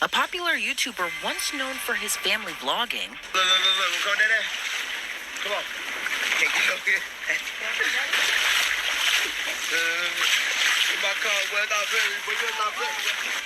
A popular YouTuber once known for his family vlogging. Look, go down there. Come on. Can't get up here.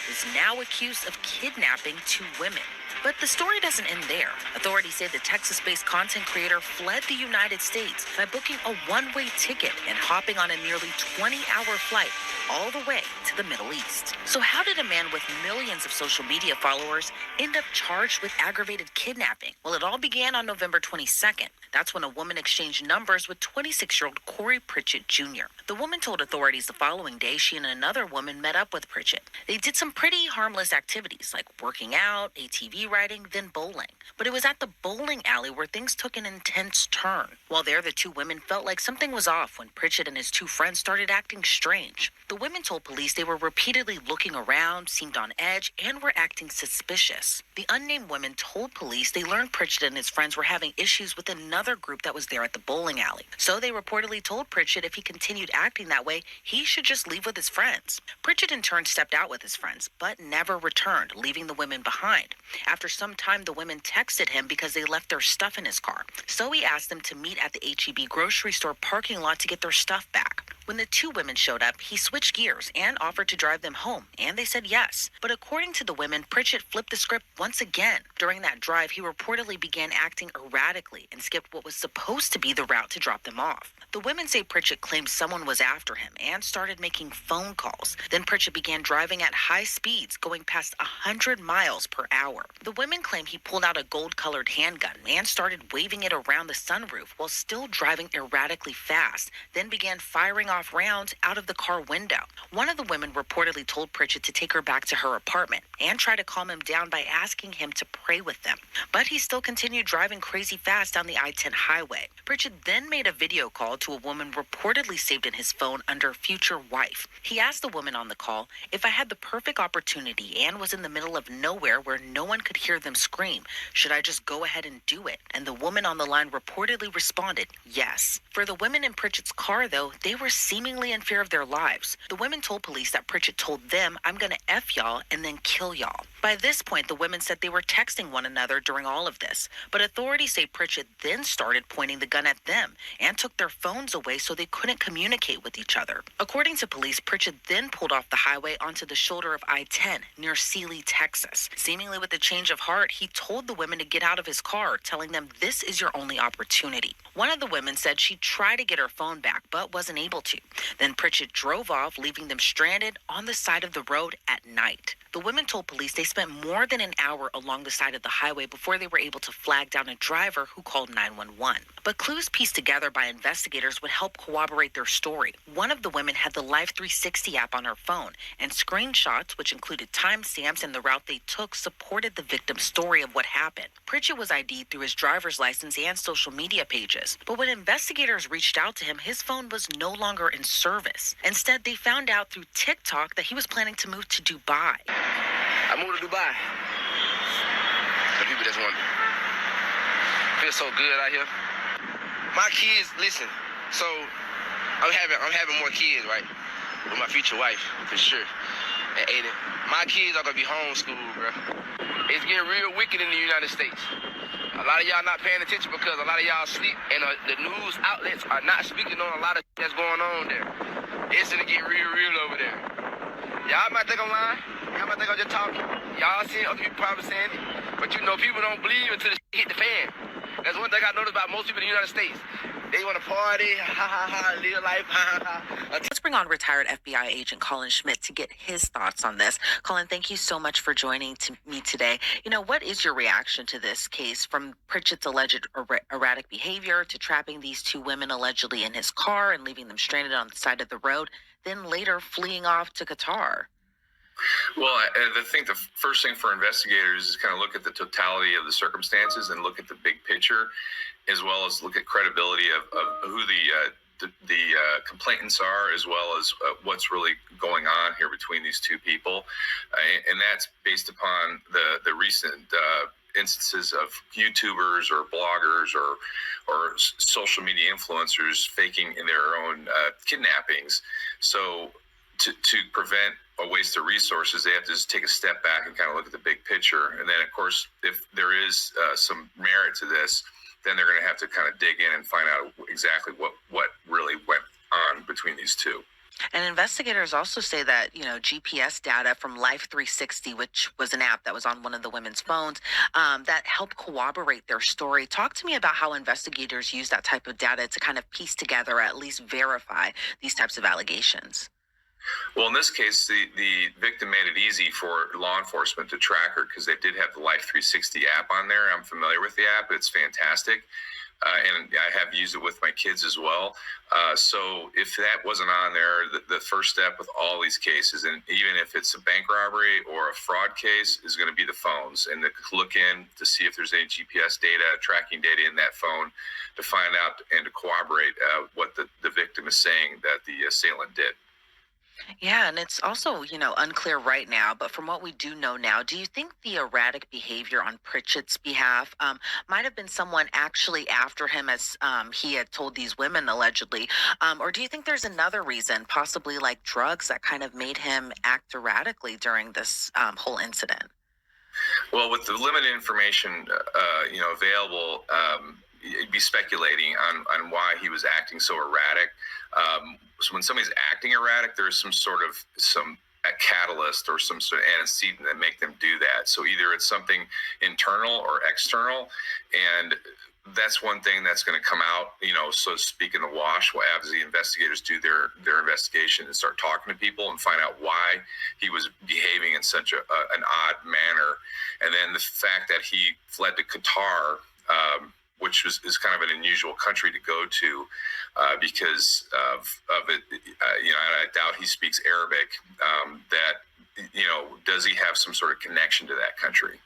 Is now accused of kidnapping 2 women. But the story doesn't end there. Authorities say the Texas-based content creator fled the United States by booking a one-way ticket and hopping on a nearly 20-hour flight all the way to the Middle East. So how did a man with millions of social media followers end up charged with aggravated kidnapping? Well, it all began on November 22nd. That's when a woman exchanged numbers with 26-year-old Corey Pritchett Jr. The woman told authorities the following day she and another woman met up with Pritchett. They did some pretty harmless activities like working out, ATV riding, then bowling. But it was at the bowling alley where things took an intense turn. While there, the 2 women felt like something was off when Pritchett and his 2 friends started acting strange. The women told police they were repeatedly looking around, seemed on edge, and were acting suspicious. The unnamed women told police they learned Pritchett and his friends were having issues with another group that was there at the bowling alley. So they reportedly told Pritchett if he continued acting that way, he should just leave with his friends. Pritchett in turn stepped out with his friends, but never returned, leaving the women behind. After some time, the women texted him because they left their stuff in his car. So he asked them to meet at the H-E-B grocery store parking lot to get their stuff back. When the 2 women showed up, he switched gears and offered to drive them home, and they said yes. But according to the women, Pritchett flipped the script once again. During that drive, he reportedly began acting erratically and skipped what was supposed to be the route to drop them off. The women say Pritchett claimed someone was after him and started making phone calls. Then Pritchett began driving at high speeds, going past 100 miles per hour. The women claim he pulled out a gold-colored handgun and started waving it around the sunroof while still driving erratically fast, then began firing off rounds out of the car window. One of the women reportedly told Pritchett to take her back to her apartment and try to calm him down by asking him to pray with them. But he still continued driving crazy fast down the I-10 highway. Pritchett then made a video call to a woman reportedly saved in his phone under future wife. He asked the woman on the call, "If I had the perfect opportunity and was in the middle of nowhere where no one could hear them scream, should I just go ahead and do it?" And the woman on the line reportedly responded, yes. For the women in Pritchett's car, though, they were seemingly in fear of their lives. The women told police that Pritchett told them, "I'm gonna F y'all and then kill y'all." By this point, the women said they were texting one another during all of this. But authorities say Pritchett then started pointing the gun at them and took their phones away so they couldn't communicate with each other. According to police, Pritchett then pulled off the highway onto the shoulder of I-10 near Sealy, Texas. Seemingly with a change of heart, he told the women to get out of his car, telling them this is your only opportunity. One of the women said she tried to get her phone back, but wasn't able to. Then Pritchett drove off, leaving them stranded on the side of the road at night. The women told police they spent more than an hour along the side of the highway before they were able to flag down a driver who called 911. But clues pieced together by investigators would help corroborate their story. One of the women had the Life 360 app on her phone, and screenshots, which included timestamps and the route they took, supported the victim's story of what happened. Pritchett was ID'd through his driver's license and social media pages. But when investigators reached out to him, his phone was no longer in service. Instead, they found out through TikTok that he was planning to move to Dubai. I moved to Dubai. The people just want feel so good out here. My kids, listen. So I'm having more kids, right? With my future wife, for sure. And Aiden, my kids are gonna be homeschooled, bro. It's getting real wicked in the United States. A lot of y'all not paying attention because a lot of y'all sleep, and the news outlets are not speaking on a lot of that's going on there. It's gonna get real over there. Y'all might think I'm lying. Y'all might think I'm just talking. Y'all seen other people probably saying it. But you know, people don't believe until the shit hit the fan. That's one thing I noticed about most people in the United States. They want to party, live life, Let's bring on retired FBI agent Colin Schmidt to get his thoughts on this. Colin, thank you so much for joining me today. You know, what is your reaction to this case, from Pritchett's alleged erratic behavior to trapping these 2 women allegedly in his car and leaving them stranded on the side of the road, then later fleeing off to Qatar? Well, I think the first thing for investigators is kind of look at the totality of the circumstances and look at the big picture, as well as look at credibility of who the complainants are, as well as what's really going on here between these 2 people. And that's based upon the recent instances of YouTubers or bloggers or social media influencers faking in their own kidnappings. So to prevent a waste of resources, they have to just take a step back and kind of look at the big picture. And then, of course, if there is some merit to this, then they're going to have to kind of dig in and find out exactly what really went on between these two. And investigators also say that, GPS data from Life 360, which was an app that was on one of the women's phones, that helped corroborate their story. Talk to me about how investigators use that type of data to kind of piece together, or at least verify these types of allegations. Well, in this case, the victim made it easy for law enforcement to track her because they did have the Life 360 app on there. I'm familiar with the app. It's fantastic. And I have used it with my kids as well. So if that wasn't on there, the first step with all these cases, and even if it's a bank robbery or a fraud case, is going to be the phones, and to look in to see if there's any GPS data, tracking data in that phone to find out and to corroborate what the victim is saying that the assailant did. Yeah, and it's also, unclear right now, but from what we do know now, do you think the erratic behavior on Pritchett's behalf might have been someone actually after him, as he had told these women allegedly? Or do you think there's another reason, possibly like drugs, that kind of made him act erratically during this whole incident? Well, with the limited information, available, you'd be speculating on why he was acting so erratic. So when somebody's acting erratic, there's a catalyst or some sort of antecedent that make them do that. So either it's something internal or external, and that's one thing that's going to come out, so to speak, in the wash as the investigators do their investigation and start talking to people and find out why he was behaving in such an odd manner. And then the fact that he fled to Qatar, which is kind of an unusual country to go to because of it. I doubt he speaks Arabic. Does he have some sort of connection to that country?